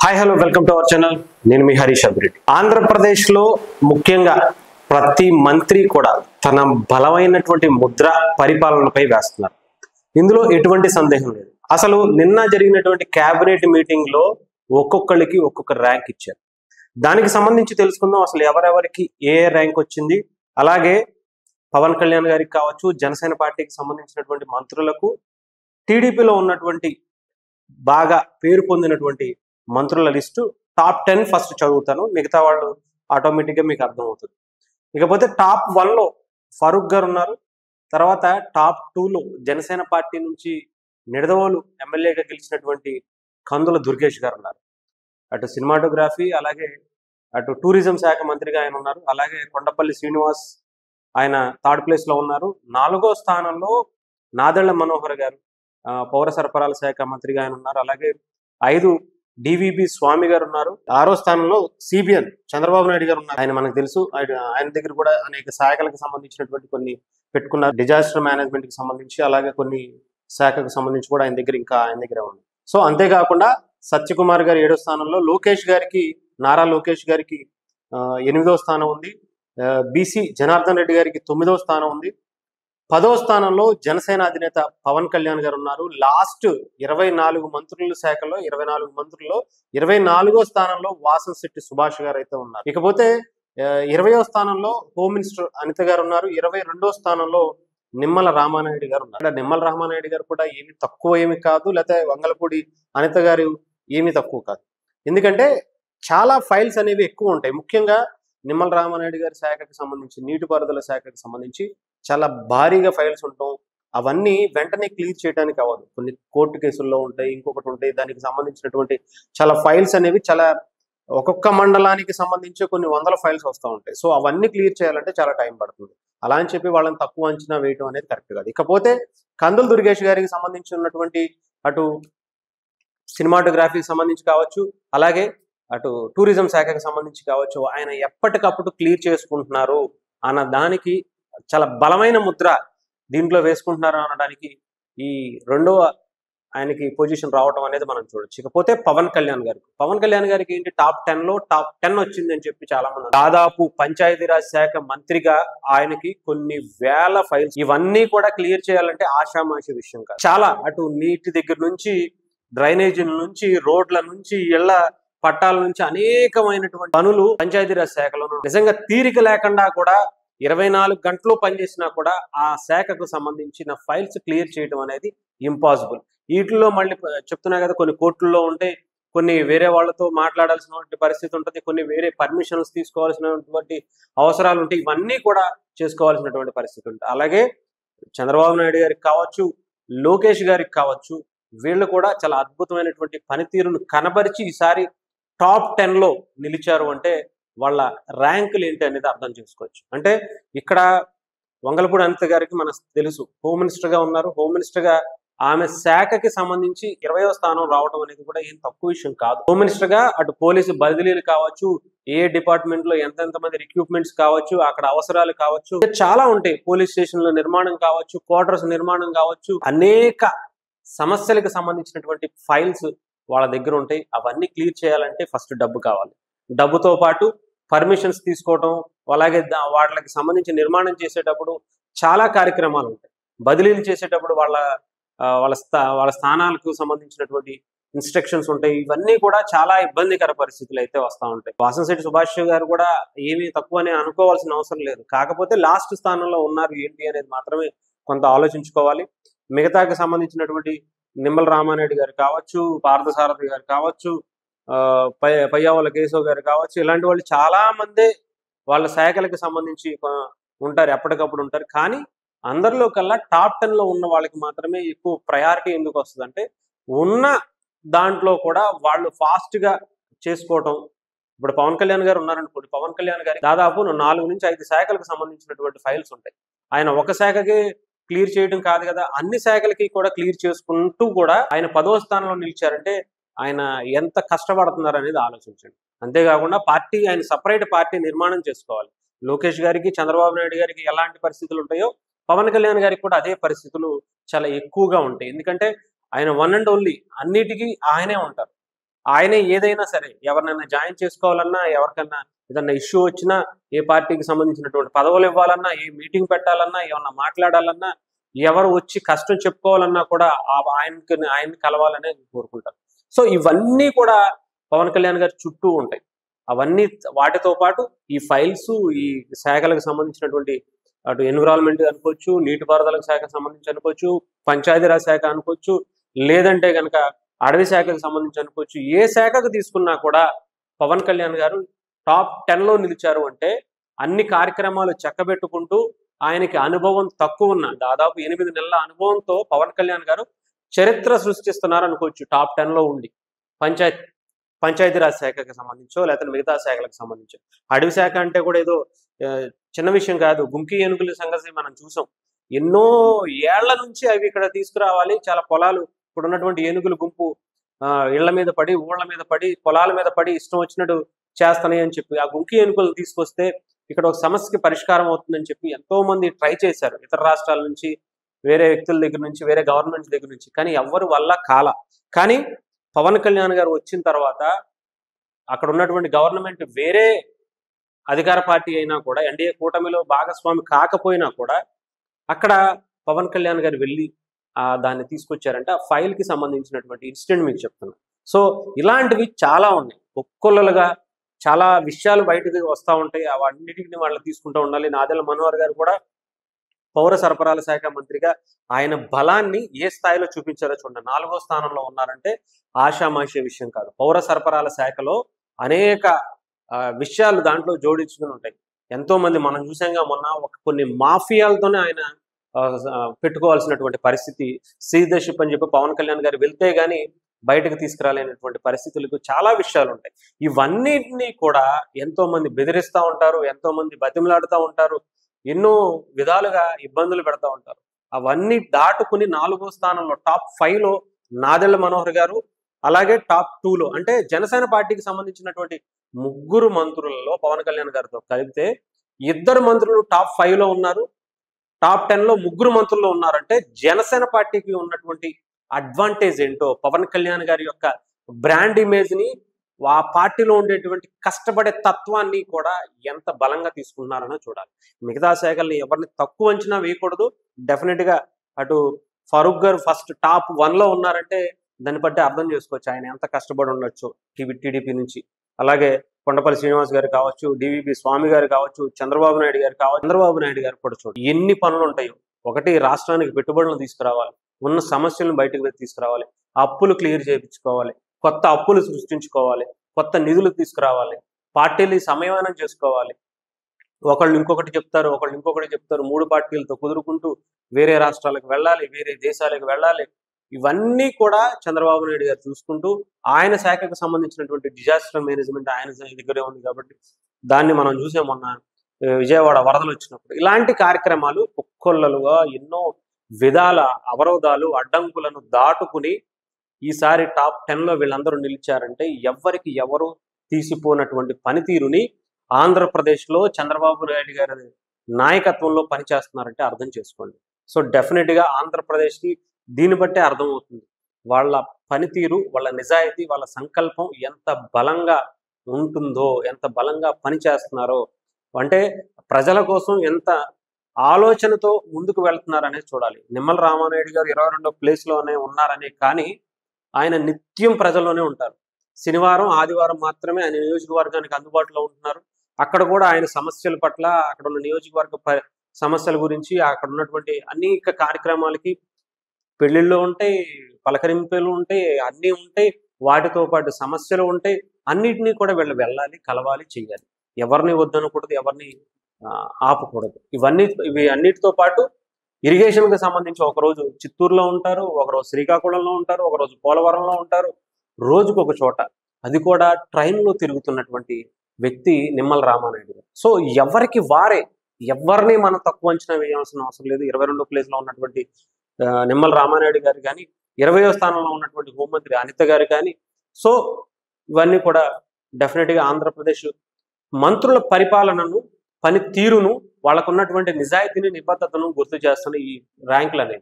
Hi hello welcome to our channel. నేను మీ హరీష్ అభిరెడ్డి. ఆంధ్రప్రదేశ్లో ముఖ్యంగా ప్రతి మంత్రి కూడా తన బలమైనటువంటి ముద్ర పరిపాలనపై వేస్తున్నారు. ఇందులో ఎటువంటి సందేహం లేదు. అసలు నిన్న జరిగినటువంటి కేబినెట్ మీటింగ్ లో ఒక్కొక్కరికి ఒక్కొక్క ర్యాంక్ ఇచ్చారు. దానికి సంబంధించి తెలుసుకుందాం. అసలు ఎవరెవరికి ఏ ర్యాంక్ వచ్చింది, అలాగే పవన్ కళ్యాణ్ గారికి కావచ్చు, జనసేన పార్టీకి సంబంధించినటువంటి మంత్రులకు, టీడీపీలో ఉన్నటువంటి బాగా పేరు పొందినటువంటి మంత్రుల లిస్టు టాప్ 10 ఫస్ట్ చదువుతాను. మిగతా వాళ్ళు ఆటోమేటిక్గా మీకు అర్థమవుతుంది. ఇకపోతే టాప్ 1లో ఫరూక్ గారు ఉన్నారు. తర్వాత టాప్ 2లో జనసేన పార్టీ నుంచి నిడదవోలు ఎమ్మెల్యేగా గెలిచినటువంటి కందుల దుర్గేష్ గారు ఉన్నారు. అటు సినిమాటోగ్రఫీ, అలాగే అటు టూరిజం శాఖ మంత్రిగా ఆయన ఉన్నారు. అలాగే కొండపల్లి శ్రీనివాస్ ఆయన థర్డ్ ప్లేస్లో ఉన్నారు. 4వ స్థానంలో నాదెళ్ల మనోహర్ గారు పౌర సరఫరాల శాఖ మంత్రిగా ఆయన ఉన్నారు. అలాగే 5 డివిబి స్వామి గారు ఉన్నారు. 6వ స్థానంలో సిబిఎన్ చంద్రబాబు నాయుడు గారు ఉన్నారు. ఆయన మనకు తెలుసు. ఆయన దగ్గర కూడా అనేక శాఖలకు సంబంధించినటువంటి కొన్ని పెట్టుకున్నారు. డిజాస్టర్ మేనేజ్మెంట్ కి సంబంధించి, అలాగే కొన్ని శాఖకు సంబంధించి కూడా ఆయన దగ్గర ఉంది. సో అంతేకాకుండా సత్యకుమార్ గారు 7వ స్థానంలో, నారా లోకేష్ గారికి 8వ స్థానం ఉంది. బీసీ జనార్దన్ రెడ్డి గారికి 9వ స్థానం ఉంది. 10వ స్థానంలో జనసేన అధినేత పవన్ కళ్యాణ్ గారు ఉన్నారు. లాస్ట్ 24 మంత్రుల శాఖలో 24 మంత్రుల్లో 24వ స్థానంలో వాసంశెట్టి సుభాష్ గారు అయితే ఉన్నారు. ఇకపోతే 20వ స్థానంలో హోమ్ మినిస్టర్ అనిత గారు ఉన్నారు. 22వ స్థానంలో నిమ్మల రామానాయుడు గారు ఉన్నారు. నిమ్మల రామానాయుడు గారు కూడా ఏమి కాదు, లేకపోతే వంగలపూడి అనిత గారు ఏమీ తక్కువ కాదు. ఎందుకంటే చాలా ఫైల్స్ అనేవి ఎక్కువ ఉంటాయి. ముఖ్యంగా నిమ్మల రామానాయుడు గారి శాఖకి సంబంధించి, నీటిపారుదల శాఖకి సంబంధించి చాలా భారీగా ఫైల్స్ ఉంటాం. అవన్నీ వెంటనే క్లియర్ చేయడానికి అవ్వదు. కొన్ని కోర్టు కేసుల్లో ఉంటాయి, ఇంకొకటి ఉంటాయి. దానికి సంబంధించినటువంటి చాలా ఫైల్స్ అనేవి ఒక్కొక్క మండలానికి సంబంధించి కొన్ని వందల ఫైల్స్ వస్తూ ఉంటాయి. సో అవన్నీ క్లియర్ చేయాలంటే చాలా టైం పడుతుంది. అలా అని చెప్పి వాళ్ళని తక్కువ అంచనా వేయటం అనేది కరెక్ట్ కాదు. ఇకపోతే కందుల దుర్గేష్ గారికి సంబంధించి ఉన్నటువంటి అటు సినిమాటోగ్రఫీకి సంబంధించి కావచ్చు, అలాగే అటు టూరిజం శాఖకి సంబంధించి కావచ్చు, ఆయన ఎప్పటికప్పుడు క్లియర్ చేసుకుంటున్నారు అన్న దానికి చాలా బలమైన ముద్ర దీంట్లో వేసుకుంటున్నారు అనడానికి ఈ రెండవ ఆయనకి పొజిషన్ రావడం అనేది మనం చూడొచ్చు. ఇకపోతే పవన్ కళ్యాణ్ గారికి ఏంటి, టాప్ 10లో టాప్ 10 వచ్చింది అని చెప్పి చాలా మంది. దాదాపు పంచాయతీరాజ్ శాఖ మంత్రిగా ఆయనకి కొన్ని వేల ఫైల్స్, ఇవన్నీ కూడా క్లియర్ చేయాలంటే ఆషామాషి విషయం కాదు. చాలా అటు నీటి దగ్గర నుంచి, డ్రైనేజీల నుంచి, రోడ్ల నుంచి, ఇళ్ల పట్టాల నుంచి అనేకమైనటువంటి పనులు పంచాయతీరాజ్ శాఖలో నిజంగా తీరిక లేకుండా కూడా 24 గంటలు పనిచేసినా కూడా ఆ శాఖకు సంబంధించిన ఫైల్స్ క్లియర్ చేయడం అనేది ఇంపాసిబుల్. వీటిల్లో మళ్ళీ చెప్తున్నా కదా, కొన్ని కోర్టుల్లో ఉంటాయి, కొన్ని వేరే వాళ్ళతో మాట్లాడాల్సినటువంటి పరిస్థితి ఉంటుంది, కొన్ని వేరే పర్మిషన్స్ తీసుకోవాల్సినటువంటి అవసరాలు ఉంటాయి. ఇవన్నీ కూడా చేసుకోవాల్సినటువంటి పరిస్థితి ఉంటుంది. అలాగే చంద్రబాబు నాయుడు గారికి కావచ్చు, లోకేష్ గారికి కావచ్చు, వీళ్ళు కూడా చాలా అద్భుతమైనటువంటి పనితీరును కనబరిచి ఈసారి టాప్ 10లో నిలిచారు అంటే వాళ్ళ ర్యాంకులు ఏంటి అనేది అర్థం చేసుకోవచ్చు. అంటే ఇక్కడ వంగలపూడి అనిత గారికి మనకు తెలుసు, హోమ్ మినిస్టర్గా ఉన్నారు. హోమ్ మినిస్టర్గా ఆమె శాఖకి సంబంధించి 20వ స్థానం రావడం అనేది కూడా ఏం తక్కువ విషయం కాదు. హోమ్ మినిస్టర్గా అటు పోలీసు బదిలీలు కావచ్చు, ఏ డిపార్ట్మెంట్ లో ఎంతెంతమంది రిక్రూట్మెంట్స్ కావచ్చు, అక్కడ అవసరాలు కావచ్చు, చాలా ఉంటాయి. పోలీస్ స్టేషన్ల నిర్మాణం కావచ్చు, క్వార్టర్స్ నిర్మాణం కావచ్చు, అనేక సమస్యలకు సంబంధించినటువంటి ఫైల్స్ వాళ్ళ దగ్గర ఉంటాయి. అవన్నీ క్లియర్ చేయాలంటే ఫస్ట్ డబ్బు కావాలి. డబ్బుతో పాటు పర్మిషన్స్ తీసుకోవటం, అలాగే వాళ్ళకి సంబంధించి నిర్మాణం చేసేటప్పుడు చాలా కార్యక్రమాలు ఉంటాయి. బదిలీలు చేసేటప్పుడు వాళ్ళ స్థానాలకు సంబంధించినటువంటి ఇన్స్ట్రక్షన్స్ ఉంటాయి. ఇవన్నీ కూడా చాలా ఇబ్బందికర పరిస్థితులు అయితే వస్తూ ఉంటాయి. వాసంశెట్టి సుభాష్ గారు కూడా ఏమీ తక్కువనే అనుకోవాల్సిన అవసరం లేదు. కాకపోతే లాస్ట్ స్థానంలో ఉన్నారు ఏంటి అనేది మాత్రమే కొంత ఆలోచించుకోవాలి. మిగతాకి సంబంధించినటువంటి నిమ్మల రామానాయుడు గారు కావచ్చు, పార్థసారథి గారు కావచ్చు, పయ్యావుల కేశవ్ గారు కావచ్చు, ఇలాంటి వాళ్ళు చాలా మంది వాళ్ళ శాఖలకు సంబంధించి ఉంటారు, ఎప్పటికప్పుడు ఉంటారు. కానీ అందరిలో కల్లా టాప్ 10లో ఉన్న వాళ్ళకి మాత్రమే ఎక్కువ ప్రయారిటీ ఎందుకు వస్తుందంటే, ఉన్న దాంట్లో కూడా వాళ్ళు ఫాస్ట్ గా చేసుకోవటం. ఇప్పుడు పవన్ కళ్యాణ్ గారు ఉన్నారనుకోండి, పవన్ కళ్యాణ్ గారి దాదాపు 4 నుంచి 5 శాఖలకు సంబంధించినటువంటి ఫైల్స్ ఉంటాయి. ఆయన ఒక శాఖకి క్లియర్ చేయడం కాదు కదా, అన్ని శాఖలకి కూడా క్లియర్ చేసుకుంటూ కూడా ఆయన 10వ స్థానంలో నిలిచారంటే ఆయన ఎంత కష్టపడుతున్నారు అనేది ఆలోచించండి. అంతేకాకుండా ఆయన సపరేట్ పార్టీ నిర్మాణం చేసుకోవాలి. లోకేష్ గారికి, చంద్రబాబు నాయుడు గారికి ఎలాంటి పరిస్థితులు ఉంటాయో పవన్ కళ్యాణ్ గారికి కూడా అదే పరిస్థితులు చాలా ఎక్కువగా ఉంటాయి. ఎందుకంటే ఆయన వన్ అండ్ ఓన్లీ, అన్నిటికీ ఆయనే ఉంటారు. ఆయనే ఏదైనా సరే ఎవరినైనా జాయిన్ చేసుకోవాలన్నా, ఎవరికన్నా ఏదన్నా ఇష్యూ వచ్చినా, ఏ పార్టీకి సంబంధించినటువంటి పదవులు ఇవ్వాలన్నా, ఏ మీటింగ్ పెట్టాలన్నా, ఏమన్నా మాట్లాడాలన్నా, ఎవరు వచ్చి కష్టం చెప్పుకోవాలన్నా కూడా ఆయన్ని కలవాలనే కోరుకుంటారు. సో ఇవన్నీ కూడా పవన్ కళ్యాణ్ గారి చుట్టూ ఉంటాయి. అవన్నీ వాటితో పాటు ఈ ఫైల్స్, ఈ శాఖలకు సంబంధించినటువంటి అటు ఎన్విరాన్మెంట్ అనుకోవచ్చు, నీటిపారుదల శాఖకు సంబంధించి అనుకోవచ్చు, పంచాయతీరాజ్ శాఖ అనుకోవచ్చు, లేదంటే కనుక అడవి శాఖకు సంబంధించి అనుకోవచ్చు. ఏ శాఖకు తీసుకున్నా కూడా పవన్ కళ్యాణ్ గారు టాప్ 10లో నిలిచారు అంటే అన్ని కార్యక్రమాలు చక్కబెట్టుకుంటూ ఆయనకి అనుభవం తక్కువ ఉన్న దాదాపు 8 నెలల అనుభవంతో పవన్ కళ్యాణ్ గారు చరిత్ర సృష్టిస్తున్నారు అనుకోవచ్చు. టాప్ 10లో ఉండి పంచాయతీరాజ్ శాఖకి సంబంధించో లేకపోతే మిగతా శాఖలకు సంబంధించో. అడవి శాఖ అంటే కూడా ఏదో చిన్న విషయం కాదు. గుంకి ఏనుగుల సంగతి మనం చూసాం. ఎన్నో ఏళ్ల నుంచి అవి ఇక్కడ తీసుకురావాలి. చాలా పొలాలు ఇప్పుడు ఉన్నటువంటి ఏనుగుల గుంపు ఇళ్ల మీద పడి, ఊళ్ళ మీద పడి, పొలాల మీద పడి ఇష్టం వచ్చినట్టు చేస్తున్నాయి అని చెప్పి ఆ గుంకి ఏనుగులను తీసుకొస్తే ఇక్కడ ఒక సమస్యకి పరిష్కారం అవుతుందని చెప్పి ఎంతో మంది ట్రై చేశారు. ఇతర రాష్ట్రాల నుంచి, వేరే వ్యక్తుల దగ్గర నుంచి, వేరే గవర్నమెంట్స్ దగ్గర నుంచి. కానీ ఎవ్వరి వల్ల కానీ పవన్ కళ్యాణ్ గారు వచ్చిన తర్వాత అక్కడ ఉన్నటువంటి గవర్నమెంట్ వేరే అధికార పార్టీ అయినా కూడా, ఎన్డీఏ కూటమిలో భాగస్వామి కాకపోయినా కూడా అక్కడ పవన్ కళ్యాణ్ గారు వెళ్ళి దాన్ని తీసుకొచ్చారంటే ఆ ఫైల్కి సంబంధించినటువంటి ఇన్సిడెంట్ మీకు చెప్తున్నా. సో ఇలాంటివి చాలా ఉన్నాయి. ఒక్కొక్కలుగా చాలా విషయాలు బయటకు వస్తూ ఉంటాయి. అవన్నిటిని వాళ్ళు తీసుకుంటూ ఉండాలి. నాదెళ్ల మనోహర్ గారు కూడా పౌర సరఫరాల శాఖ మంత్రిగా ఆయన బలాన్ని ఏ స్థాయిలో చూపించారో చూడండి. 4వ స్థానంలో ఉన్నారంటే ఆషామాషి విషయం కాదు. పౌర సరఫరాల శాఖలో అనేక విషయాలు దాంట్లో జోడించుకుని ఉంటాయి. ఎంతో మంది మనం చూసాంగా మొన్న కొన్ని మాఫియాలతోనే ఆయన పెట్టుకోవాల్సినటువంటి పరిస్థితి. సీదర్షిప్ అని చెప్పి పవన్ కళ్యాణ్ గారు వెళ్తే గానీ బయటకు తీసుకురాలేనటువంటి పరిస్థితులకు చాలా విషయాలు ఉంటాయి. ఇవన్నిటినీ కూడా ఎంతో మంది బెదిరిస్తూ ఉంటారు, ఎంతో మంది బతిమలాడుతూ ఉంటారు, ఎన్నో విధాలుగా ఇబ్బందులు పెడతా ఉంటారు. అవన్నీ దాటుకుని 4వ స్థానంలో టాప్ 5లో నాదెళ్ల మనోహర్ గారు, అలాగే టాప్ 2లో అంటే జనసేన పార్టీకి సంబంధించినటువంటి 3 మంత్రులలో పవన్ కళ్యాణ్ గారితో కలిపితే 2 మంత్రులు టాప్ 5లో ఉన్నారు. టాప్ 10లో 3 మంత్రులు ఉన్నారంటే జనసేన పార్టీకి ఉన్నటువంటి అడ్వాంటేజ్ ఏంటో, పవన్ కళ్యాణ్ గారి యొక్క బ్రాండ్ ఇమేజ్ ని, ఆ పార్టీలో ఉండేటువంటి కష్టపడే తత్వాన్ని కూడా ఎంత బలంగా తీసుకున్నారనో చూడాలి. మిగతా శాఖల్ని ఎవరిని తక్కువ అంచనా వేయకూడదు. డెఫినెట్ గా అటు ఫరూక్ గారు ఫస్ట్ టాప్ 1లో ఉన్నారంటే దాన్ని బట్టి అర్థం చేసుకోవచ్చు ఆయన ఎంత కష్టపడి ఉండొచ్చు టీడీపీ నుంచి. అలాగే కొండపల్లి శ్రీనివాస్ గారు కావచ్చు, డివిపి స్వామి గారు కావచ్చు, చంద్రబాబు నాయుడు గారు కావచ్చు. చంద్రబాబు నాయుడు గారు కూడా చూడండి ఎన్ని పనులు ఉంటాయో. ఒకటి, రాష్ట్రానికి పెట్టుబడులను తీసుకురావాలి, ఉన్న సమస్యలను బయటకు తీసుకురావాలి, అప్పులు క్లియర్ చేయించుకోవాలి, కొత్త అప్పులు సృష్టించుకోవాలి, కొత్త నిధులు తీసుకురావాలి, పార్టీలు సమన్వయం చేసుకోవాలి. ఒకళ్ళు ఇంకొకటి చెప్తారు, ఒకళ్ళు ఇంకొకటి చెప్తారు. 3 పార్టీలతో కుదురుకుంటూ వేరే రాష్ట్రాలకు వెళ్ళాలి, వేరే దేశాలకు వెళ్ళాలి. ఇవన్నీ కూడా చంద్రబాబు నాయుడు గారు చూసుకుంటూ ఆయన శాఖకు సంబంధించినటువంటి డిజాస్టర్ మేనేజ్మెంట్ ఆయన దగ్గరే ఉంది కాబట్టి దాన్ని మనం చూసాం మొన్న విజయవాడ వరదలు వచ్చినప్పుడు. ఇలాంటి కార్యక్రమాలు ఒక్కొల్లలుగా ఎన్నో విధాల అవరోధాలు, అడ్డంకులను దాటుకుని ఈసారి టాప్ 10లో వీళ్ళందరూ నిలిచారంటే ఎవరికి ఎవరు తీసిపోయినటువంటి పనితీరుని ఆంధ్రప్రదేశ్లో చంద్రబాబు నాయుడు గారి నాయకత్వంలో పనిచేస్తున్నారంటే అర్థం చేసుకోండి. సో డెఫినెట్గా ఆంధ్రప్రదేశ్కి దీన్ని బట్టే అర్థమవుతుంది వాళ్ళ పనితీరు, వాళ్ళ నిజాయితీ, వాళ్ళ సంకల్పం ఎంత బలంగా ఉంటుందో, ఎంత బలంగా పనిచేస్తున్నారో, అంటే ప్రజల కోసం ఎంత ఆలోచనతో ముందుకు వెళ్తున్నారనేది చూడాలి. నిమ్మల రామానాయుడు గారు 22వ ప్లేస్లోనే ఉన్నారనే కానీ ఆయన నిత్యం ప్రజల్లోనే ఉంటారు. శనివారం, ఆదివారం మాత్రమే ఆయన నియోజకవర్గానికి అందుబాటులో ఉంటున్నారు. అక్కడ కూడా ఆయన సమస్యల పట్ల, అక్కడ ఉన్న నియోజకవర్గ సమస్యల గురించి, అక్కడ ఉన్నటువంటి అనేక కార్యక్రమాలకి పెళ్లిళ్ళు ఉంటాయి, పలకరింపులు ఉంటాయి, అన్నీ ఉంటాయి. వాటితో పాటు సమస్యలు ఉంటాయి. అన్నిటినీ కూడా వీళ్ళు వెళ్ళాలి, కలవాలి, చెయ్యాలి. ఎవరిని వద్దనకూడదు, ఎవరిని ఆపకూడదు. ఇవి అన్నిటితో పాటు ఇరిగేషన్కి సంబంధించి ఒకరోజు చిత్తూరులో ఉంటారు, ఒకరోజు శ్రీకాకుళంలో ఉంటారు, ఒకరోజు పోలవరంలో ఉంటారు, రోజుకొక చోట. అది కూడా ట్రైన్లో తిరుగుతున్నటువంటి వ్యక్తి నిమ్మల రామానాయుడు గారు. సో ఎవరికి వారే, ఎవరిని మనం తక్కువ అంచనా వేయాల్సిన అవసరం లేదు. 22వ ప్లేస్లో ఉన్నటువంటి నిమ్మల రామానాయుడు గారు కానీ, 20వ స్థానంలో ఉన్నటువంటి హోంమంత్రి అనిత గారు కానీ. సో ఇవన్నీ కూడా డెఫినెట్గా ఆంధ్రప్రదేశ్ మంత్రుల పరిపాలనను, పనితీరును, వాళ్ళకున్నటువంటి నిజాయితీని, నిబద్ధతను గుర్తు చేస్తున్న ఈ ర్యాంకులు అనేవి.